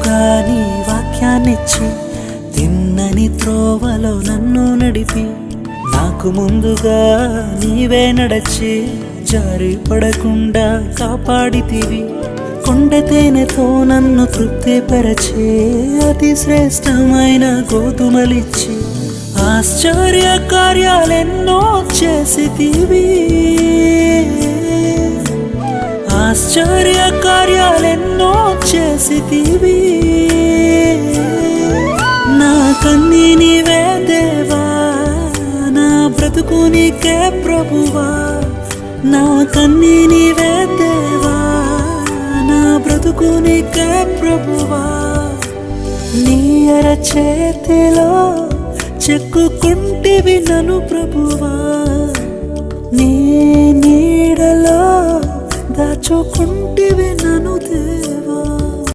తోడుగా నీ వాక్యాన్నిచ్చి తిన్నని త్రోవలో నన్ను నడిపి నాకు ముందుగా నీవే నడచి జారి పడకుండా కాపాడితివి. కొండ తేనెతో నన్ను తృప్తిపరచి అతి శ్రేష్టమైన గోధుమలిచ్చి ఆశ్చర్య కార్యాలెన్నో చేసితివి. ఆశ్చర్య కార్యాలెన్నో చేసితివి. నా కన్నీ నీవే దేవా, నా బ్రతుకు నీకే ప్రభువా. నా కన్నీ నీవే దేవా, నా బ్రతుకు నీకే ప్రభువా. నీ అరచేతిలో చెక్కుకుంటివి నన్ను ప్రభువా. నీ నీడలో దాచుకుంటివి నన్ను దేవా.